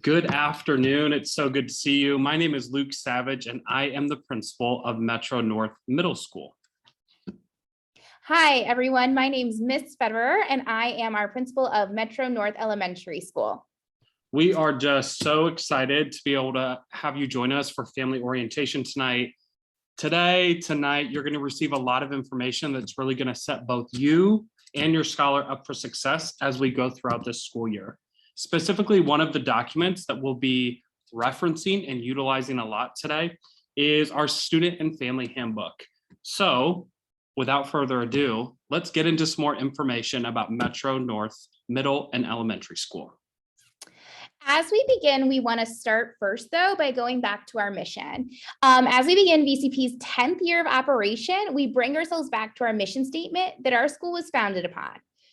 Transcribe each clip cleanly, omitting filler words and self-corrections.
Good afternoon. It's so good to see you. My name is Luke Savage, and I am the principal of Metro North Middle School. Hi, everyone. My name is Miss Federer, and I am our principal of Metro North Elementary School. We are just so excited to be able to have you join us for family orientation tonight. Tonight, you're going to receive a lot of information that's really going to set both you and your scholar up for success as we go throughout this school year. Specifically, one of the documents that we'll be referencing and utilizing a lot today is our student and family handbook. So without further ado, let's get into some more information about Metro North Middle and Elementary School. As we begin, we want to start first, though, by going back to our mission. As we begin VCP's 10th year of operation, we bring ourselves back to our mission statement that our school was founded upon.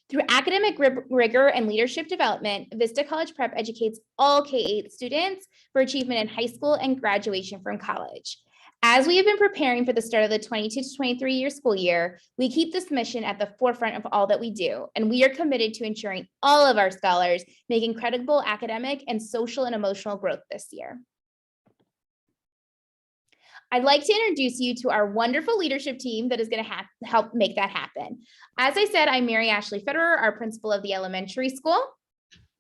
Through academic rigor and leadership development, Vista College Prep educates all K-8 students for achievement in high school and graduation from college. As we have been preparing for the start of the 22 to 23 year school year, we keep this mission at the forefront of all that we do, and we are committed to ensuring all of our scholars make incredible academic and social and emotional growth this year. I'd like to introduce you to our wonderful leadership team that is going to help make that happen. As I said, I'm Mary Ashley Federer, our principal of the elementary school.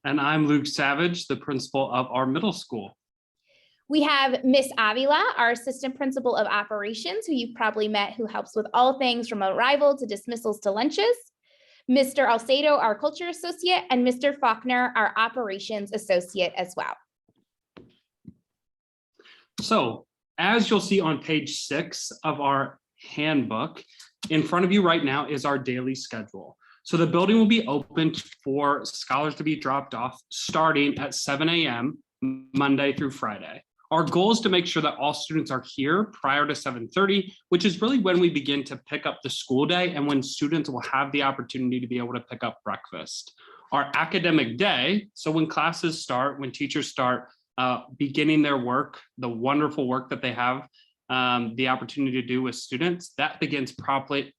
And I'm Luke Savage, the principal of our middle school. We have Miss Avila, our assistant principal of operations, who you've probably met, who helps with all things from arrival to dismissals to lunches. Mr. Alcedo, our culture associate, and Mr. Faulkner, our operations associate as well. So, as you'll see on page 6 of our handbook, in front of you right now is our daily schedule. So the building will be open for scholars to be dropped off starting at 7 a.m. Monday through Friday. Our goal is to make sure that all students are here prior to 7:30, which is really when we begin to pick up the school day and when students will have the opportunity to be able to pick up breakfast. Our academic day, so when classes start, when teachers start beginning their work, the wonderful work that they have the opportunity to do with students, that begins promptly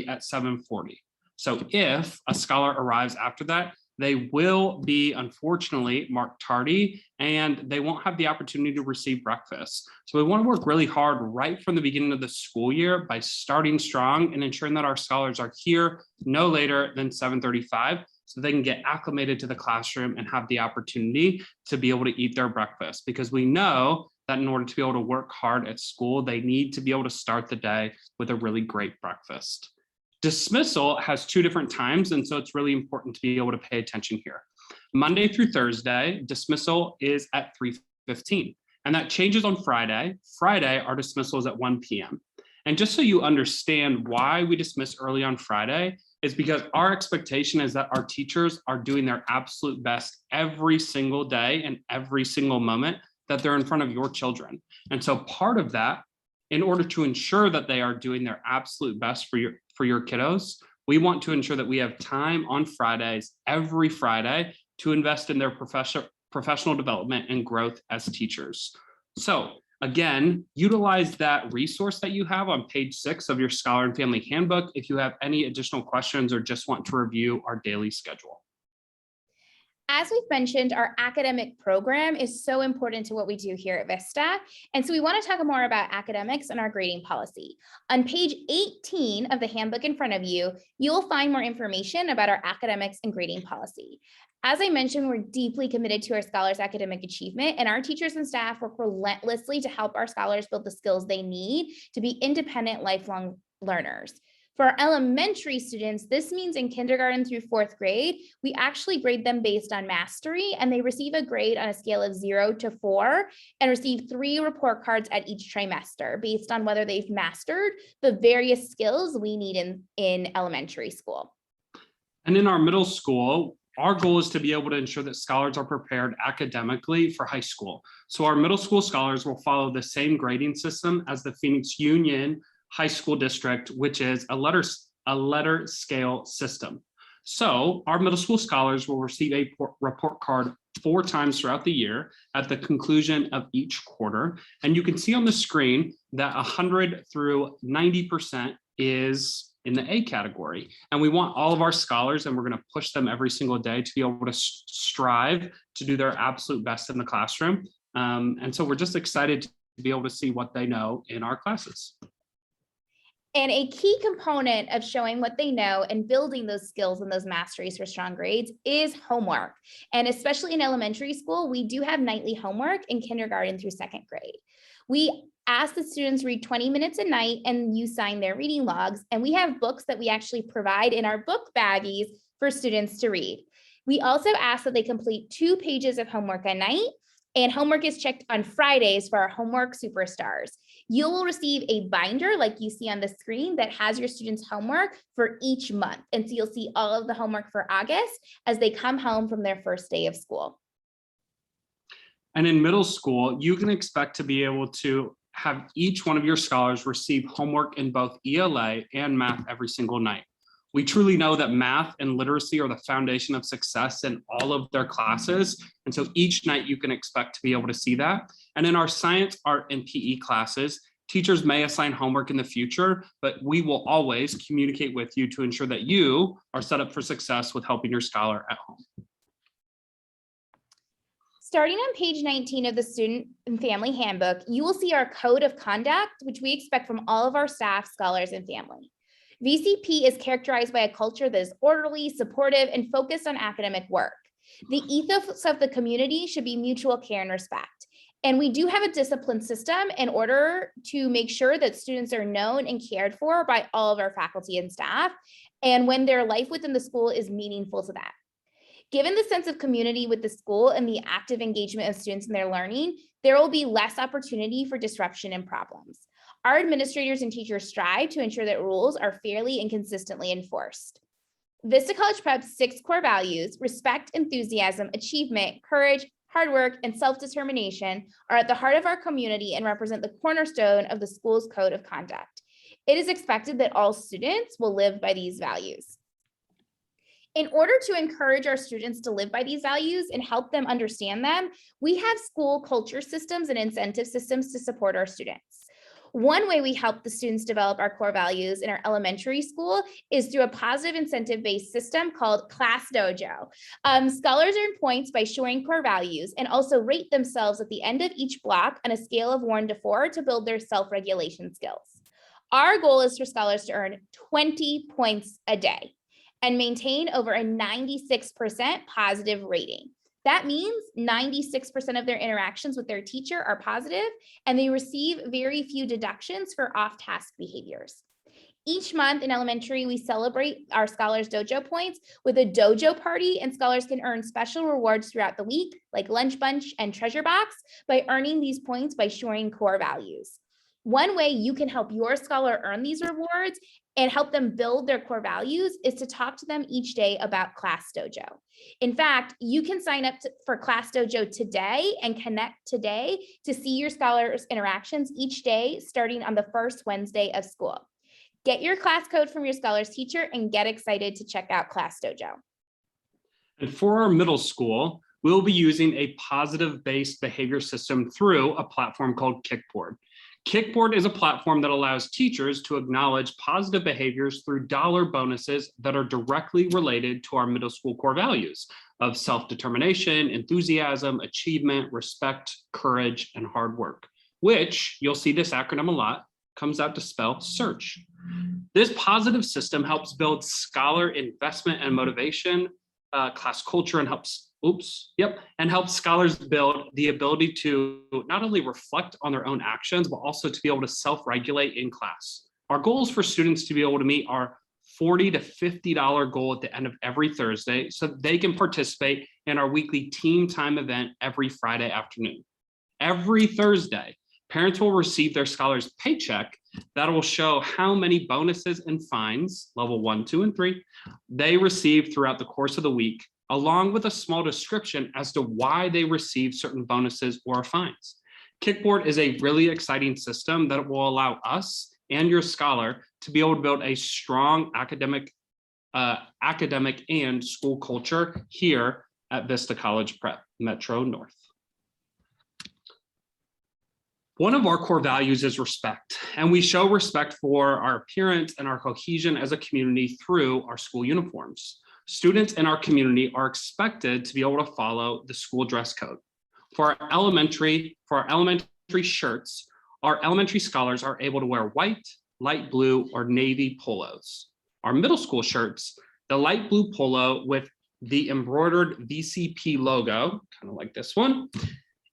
at 7:40. So if a scholar arrives after that, they will be unfortunately marked tardy and they won't have the opportunity to receive breakfast. So we want to work really hard right from the beginning of the school year by starting strong and ensuring that our scholars are here no later than 7:35 so they can get acclimated to the classroom and have the opportunity to be able to eat their breakfast, because we know that in order to be able to work hard at school, they need to be able to start the day with a really great breakfast. Dismissal has 2 different times, and so it's really important to be able to pay attention here. Monday through Thursday, dismissal is at 3:15, and that changes on Friday. Friday, our dismissal is at 1 p.m. And just so you understand why we dismiss early on Friday is because our expectation is that our teachers are doing their absolute best every single day and every single moment that they're in front of your children. And so part of that, in order to ensure that they are doing their absolute best for your kiddos, we want to ensure that we have time on Fridays, every Friday, to invest in their professional development and growth as teachers. So again, utilize that resource that you have on page 6 of your Scholar and Family Handbook if you have any additional questions or just want to review our daily schedule. As we've mentioned, our academic program is so important to what we do here at Vista. And so we want to talk more about academics and our grading policy. On page 18 of the handbook in front of you, you'll find more information about our academics and grading policy. As I mentioned, we're deeply committed to our scholars' academic achievement, and our teachers and staff work relentlessly to help our scholars build the skills they need to be independent, lifelong learners. For our elementary students, this means in kindergarten through 4th grade, we actually grade them based on mastery, and they receive a grade on a scale of 0 to 4 and receive 3 report cards at each trimester based on whether they've mastered the various skills we need in elementary school. And in our middle school, our goal is to be able to ensure that scholars are prepared academically for high school. So our middle school scholars will follow the same grading system as the Phoenix Union High School District, which is a letter scale system. So our middle school scholars will receive a report card 4 times throughout the year at the conclusion of each quarter. And you can see on the screen that 100 through 90% is in the A category. And we want all of our scholars, and we're going to push them every single day to be able to strive to do their absolute best in the classroom. And so we're just excited to be able to see what they know in our classes. And a key component of showing what they know and building those skills and those masteries for strong grades is homework. And especially in elementary school, we do have nightly homework in kindergarten through second grade. We ask the students read 20 minutes a night and you sign their reading logs. And we have books that we actually provide in our book baggies for students to read. We also ask that they complete 2 pages of homework a night, and homework is checked on Fridays for our homework superstars. You will receive a binder like you see on the screen that has your students' homework for each month. And so you'll see all of the homework for August as they come home from their first day of school. And in middle school, you can expect to be able to have each one of your scholars receive homework in both ELA and math every single night. We truly know that math and literacy are the foundation of success in all of their classes. And so each night you can expect to be able to see that. And in our science, art, and PE classes, teachers may assign homework in the future, but we will always communicate with you to ensure that you are set up for success with helping your scholar at home. Starting on page 19 of the Student and Family Handbook, you will see our code of conduct, which we expect from all of our staff, scholars, and family. VCP is characterized by a culture that is orderly, supportive, and focused on academic work. The ethos of the community should be mutual care and respect. And we do have a discipline system in order to make sure that students are known and cared for by all of our faculty and staff, and when their life within the school is meaningful to them. Given the sense of community with the school and the active engagement of students in their learning, there will be less opportunity for disruption and problems. Our administrators and teachers strive to ensure that rules are fairly and consistently enforced. Vista College Prep's 6 core values, respect, enthusiasm, achievement, courage, hard work, and self-determination, are at the heart of our community and represent the cornerstone of the school's code of conduct. It is expected that all students will live by these values. In order to encourage our students to live by these values and help them understand them, we have school culture systems and incentive systems to support our students. One way we help the students develop our core values in our elementary school is through a positive incentive-based system called Class Dojo. Scholars earn points by showing core values and also rate themselves at the end of each block on a scale of 1 to 4 to build their self-regulation skills. Our goal is for scholars to earn 20 points a day and maintain over a 96% positive rating. That means 96% of their interactions with their teacher are positive, and they receive very few deductions for off-task behaviors. Each month in elementary, we celebrate our scholars' dojo points with a dojo party, and scholars can earn special rewards throughout the week, like lunch bunch and treasure box, by earning these points by showing core values. One way you can help your scholar earn these rewards and help them build their core values is to talk to them each day about Class Dojo. In fact, you can sign up for Class Dojo today and connect today to see your scholars' interactions each day, starting on the first Wednesday of school. Get your class code from your scholar's teacher and get excited to check out Class Dojo. And for our middle school, we'll be using a positive-based behavior system through a platform called Kickboard. Kickboard is a platform that allows teachers to acknowledge positive behaviors through dollar bonuses that are directly related to our middle school core values of self-determination, enthusiasm, achievement, respect, courage, and hard work, which you'll see this acronym a lot, comes out to spell search. This positive system helps build scholar investment and motivation, class culture, and helps scholars build the ability to not only reflect on their own actions, but also to be able to self-regulate in class. Our goals for students to be able to meet our $40 to $50 goal at the end of every Thursday so they can participate in our weekly team time event every Friday afternoon. Every Thursday, parents will receive their scholar's paycheck that will show how many bonuses and fines, level 1, 2, and 3, they received throughout the course of the week, along with a small description as to why they received certain bonuses or fines. Kickboard is a really exciting system that will allow us and your scholar to be able to build a strong academic and school culture here at Vista College Prep, Metro North. One of our core values is respect, and we show respect for our appearance and our cohesion as a community through our school uniforms. Students in our community are expected to be able to follow the school dress code. For our elementary shirts, our elementary scholars are able to wear white, light blue, or navy polos. Our middle school shirts, the light blue polo with the embroidered VCP logo, kind of like this one,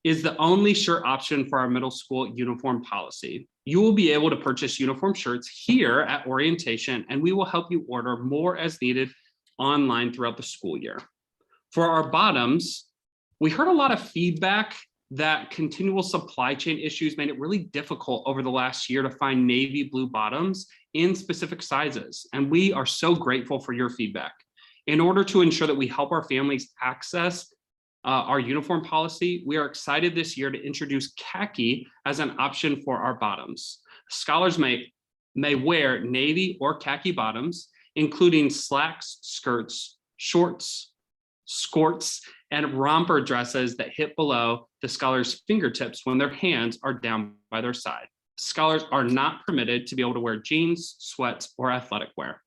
is the only shirt option for our middle school uniform policy. You will be able to purchase uniform shirts here at orientation, and we will help you order more as needed online throughout the school year. For our bottoms, we heard a lot of feedback that continual supply chain issues made it really difficult over the last year to find navy blue bottoms in specific sizes. And we are so grateful for your feedback. In order to ensure that we help our families access our uniform policy, we are excited this year to introduce khaki as an option for our bottoms. Scholars may wear navy or khaki bottoms, including slacks, skirts, shorts, skirts, and romper dresses that hit below the scholar's fingertips when their hands are down by their side. Scholars are not permitted to be able to wear jeans, sweats, or athletic wear.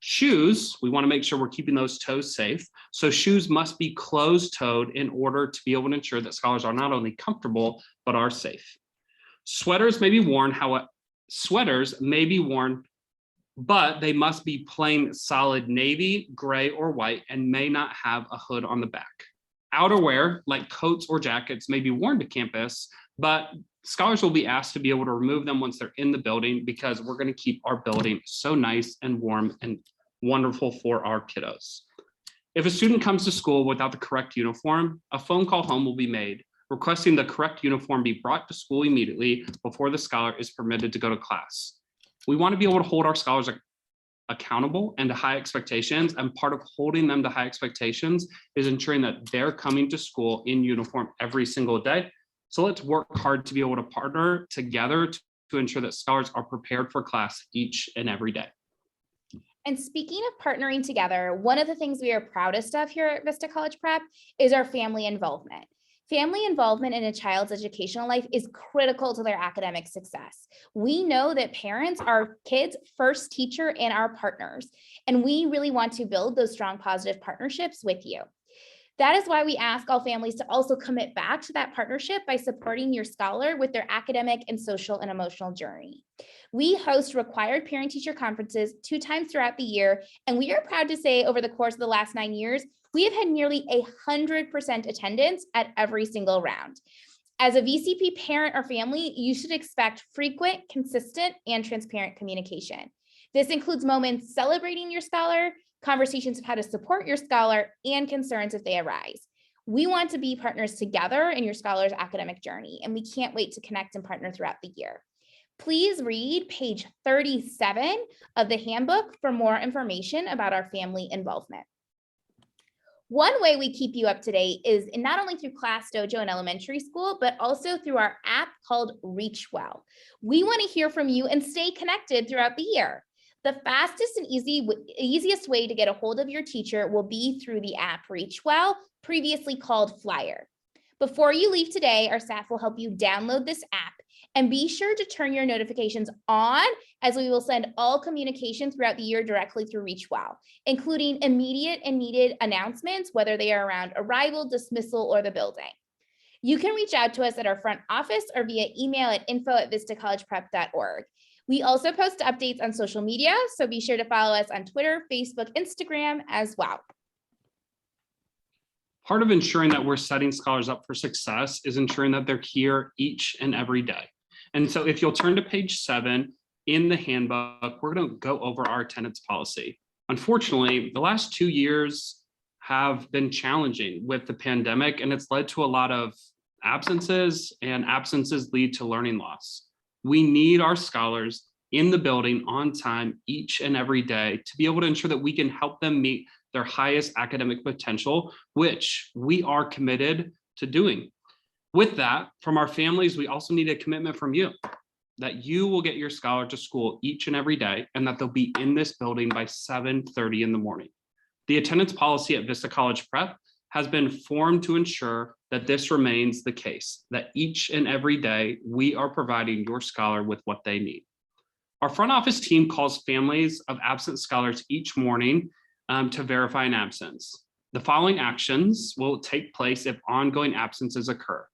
Shoes, we want to make sure we're keeping those toes safe. So shoes must be closed-toed in order to be able to ensure that scholars are not only comfortable, but are safe. Sweaters may be worn, but they must be plain solid navy, gray, or white, and may not have a hood on the back. Outerwear, like coats or jackets, may be worn to campus, but scholars will be asked to be able to remove them once they're in the building because we're going to keep our building so nice and warm and wonderful for our kiddos. If a student comes to school without the correct uniform, a phone call home will be made requesting the correct uniform be brought to school immediately before the scholar is permitted to go to class. We want to be able to hold our scholars accountable and to high expectations, and part of holding them to high expectations is ensuring that they're coming to school in uniform every single day. So let's work hard to be able to partner together to ensure that scholars are prepared for class each and every day. And speaking of partnering together, one of the things we are proudest of here at Vista College Prep is our family involvement. Family involvement in a child's educational life is critical to their academic success. We know that parents are kids' first teacher and our partners, and we really want to build those strong positive partnerships with you. That is why we ask all families to also commit back to that partnership by supporting your scholar with their academic and social and emotional journey. We host required parent-teacher conferences 2 times throughout the year, and we are proud to say over the course of the last 9 years, we have had nearly 100% attendance at every single round. As a VCP parent or family, you should expect frequent, consistent, and transparent communication. This includes moments celebrating your scholar, conversations of how to support your scholar, and concerns if they arise. We want to be partners together in your scholar's academic journey, and we can't wait to connect and partner throughout the year. Please read page 37 of the handbook for more information about our family involvement. One way we keep you up to date is not only through Class Dojo in elementary school, but also through our app called ReachWell. We want to hear from you and stay connected throughout the year. The fastest and easiest way to get a hold of your teacher will be through the app ReachWell, previously called Flyer. Before you leave today, our staff will help you download this app, and be sure to turn your notifications on, as we will send all communication throughout the year directly through ReachWell, including immediate and needed announcements, whether they are around arrival, dismissal, or the building. You can reach out to us at our front office or via email at info@vistacollegeprep.org. We also post updates on social media, so be sure to follow us on Twitter, Facebook, Instagram as well. Part of ensuring that we're setting scholars up for success is ensuring that they're here each and every day. And so if you'll turn to page 7 in the handbook, we're going to go over our attendance policy. Unfortunately, the last 2 years have been challenging with the pandemic, and it's led to a lot of absences, and absences lead to learning loss. We need our scholars in the building on time each and every day to be able to ensure that we can help them meet their highest academic potential, which we are committed to doing. With that, from our families, we also need a commitment from you that you will get your scholar to school each and every day, and that they'll be in this building by 7:30 in the morning. The attendance policy at Vista College Prep has been formed to ensure that this remains the case, that each and every day we are providing your scholar with what they need. Our front office team calls families of absent scholars each morning to verify an absence. The following actions will take place if ongoing absences occur.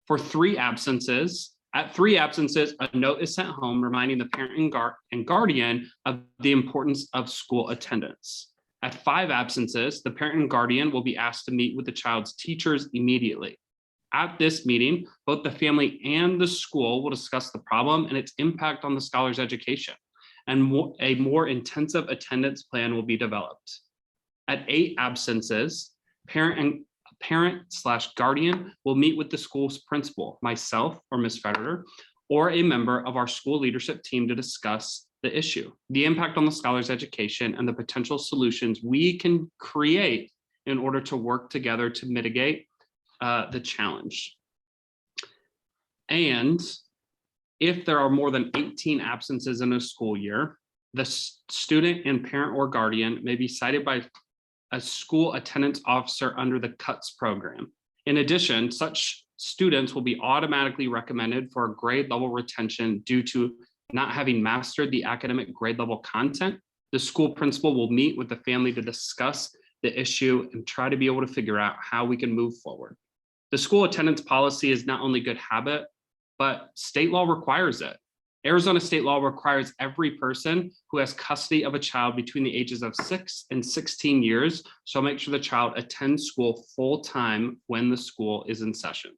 For at 3 absences, a note is sent home reminding the parent and guardian of the importance of school attendance. At 5 absences, the parent and guardian will be asked to meet with the child's teachers immediately. At this meeting, both the family and the school will discuss the problem and its impact on the scholar's education, and a more intensive attendance plan will be developed. At 8 absences, parent/guardian will meet with the school's principal, myself or Ms. Federer, or a member of our school leadership team to discuss the issue, the impact on the scholar's education, and the potential solutions we can create in order to work together to mitigate the challenge. And if there are more than 18 absences in a school year, the student and parent or guardian may be cited by a school attendance officer under the CUTS program. In addition, such students will be automatically recommended for a grade level retention due to not having mastered the academic grade level content. The school principal will meet with the family to discuss the issue and try to be able to figure out how we can move forward. The school attendance policy is not only good habit, but state law requires it. Arizona state law requires every person who has custody of a child between the ages of 6 and 16 years shall make sure the child attends school full time when the school is in session.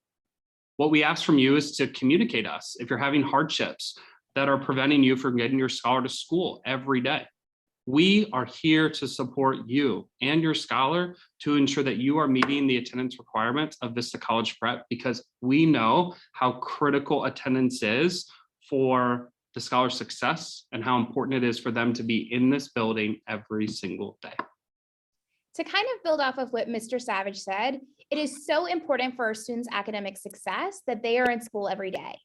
What we ask from you is to communicate us if you're having hardships that are preventing you from getting your scholar to school every day. We are here to support you and your scholar to ensure that you are meeting the attendance requirements of Vista College Prep, because we know how critical attendance is for the scholar's success and how important it is for them to be in this building every single day. To kind of build off of what Mr. Savage said, it is so important for our students' academic success that they are in school every day.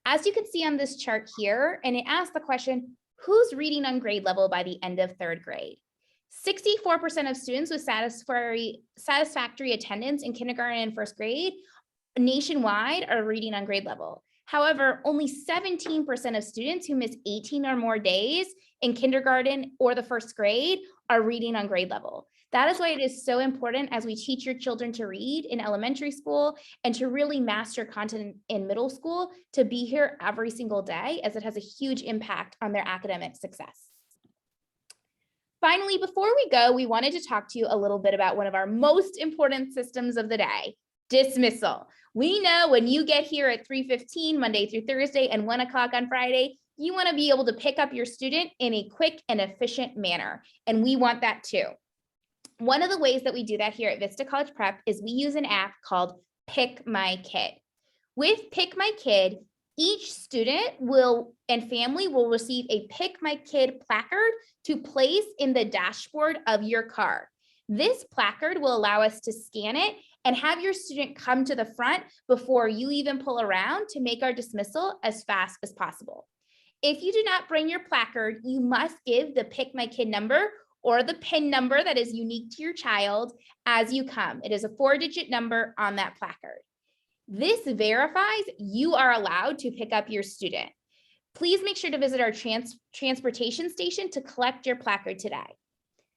As you can see on this chart here, and it asks the question, who's reading on grade level by the end of 3rd grade? 64% of students with satisfactory attendance in kindergarten and 1st grade nationwide are reading on grade level. However, only 17% of students who miss 18 or more days in kindergarten or the 1st grade are reading on grade level. That is why it is so important as we teach your children to read in elementary school and to really master content in middle school to be here every single day, as it has a huge impact on their academic success. Finally, before we go, we wanted to talk to you a little bit about one of our most important systems of the day, dismissal. We know when you get here at 3:15 Monday through Thursday and 1 o'clock on Friday, you want to be able to pick up your student in a quick and efficient manner, and we want that too. One of the ways that we do that here at Vista College Prep is we use an app called Pick My Kid. With Pick My Kid, each student and family will receive a Pick My Kid placard to place in the dashboard of your car. This placard will allow us to scan it and have your student come to the front before you even pull around to make our dismissal as fast as possible. If you do not bring your placard, you must give the Pick My Kid number or the PIN number that is unique to your child as you come. It is a 4-digit number on that placard. This verifies you are allowed to pick up your student. Please make sure to visit our transportation station to collect your placard today.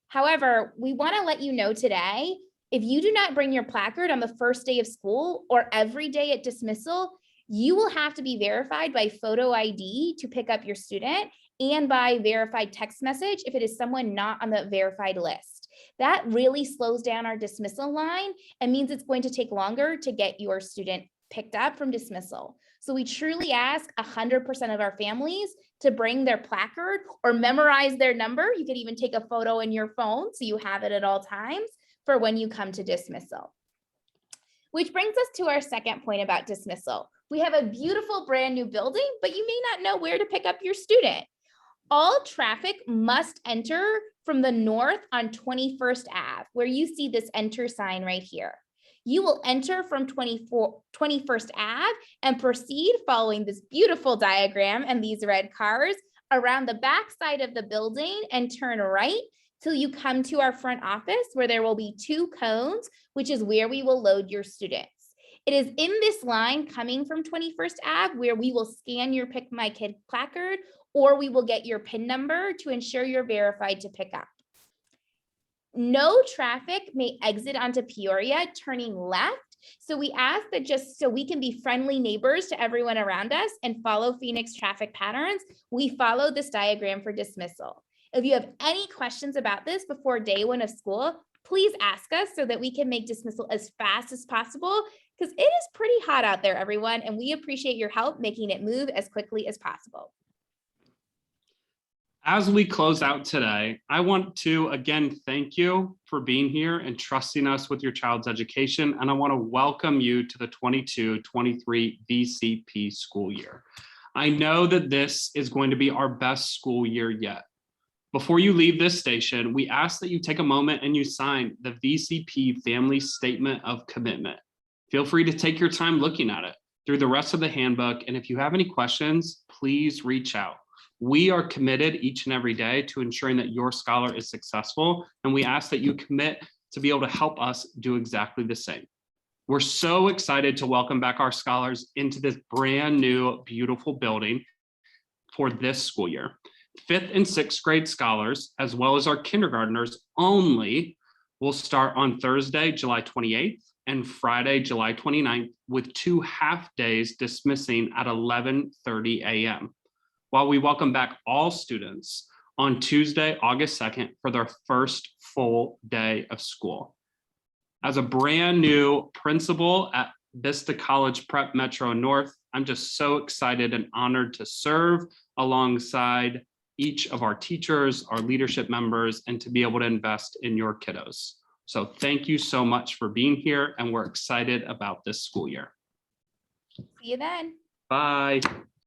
However, we want to let you know today, if you do not bring your placard on the first day of school or every day at dismissal, you will have to be verified by photo ID to pick up your student and by verified text message if it is someone not on the verified list. That really slows down our dismissal line and means it's going to take longer to get your student picked up from dismissal. So we truly ask 100% of our families to bring their placard or memorize their number. You could even take a photo in your phone so you have it at all times for when you come to dismissal. Which brings us to our second point about dismissal. We have a beautiful brand new building, but you may not know where to pick up your student. All traffic must enter from the north on 21st Ave, where you see this enter sign right here. You will enter from 21st Ave and proceed following this beautiful diagram and these red cars around the back side of the building and turn right till you come to our front office where there will be 2 cones, which is where we will load your students. It is in this line coming from 21st Ave where we will scan your Pick My Kid placard, or we will get your PIN number to ensure you're verified to pick up. No traffic may exit onto Peoria turning left. So we ask that just so we can be friendly neighbors to everyone around us and follow Phoenix traffic patterns, we follow this diagram for dismissal. If you have any questions about this before day 1 of school, please ask us so that we can make dismissal as fast as possible, because it is pretty hot out there, everyone, and we appreciate your help making it move as quickly as possible. As we close out today, I want to again thank you for being here and trusting us with your child's education. And I want to welcome you to the 22-23 VCP school year. I know that this is going to be our best school year yet. Before you leave this station, we ask that you take a moment and you sign the VCP Family Statement of Commitment. Feel free to take your time looking at it through the rest of the handbook. And if you have any questions, please reach out. We are committed each and every day to ensuring that your scholar is successful, and we ask that you commit to be able to help us do exactly the same. We're so excited to welcome back our scholars into this brand new, beautiful building for this school year. 5th and 6th grade scholars, as well as our kindergartners only, will start on Thursday, July 28th and Friday, July 29th, with 2 half days dismissing at 11:30 a.m. while we welcome back all students on Tuesday, August 2nd for their first full day of school. As a brand new principal at Vista College Prep Metro North, I'm just so excited and honored to serve alongside each of our teachers, our leadership members, and to be able to invest in your kiddos. So thank you so much for being here, and we're excited about this school year. See you then. Bye.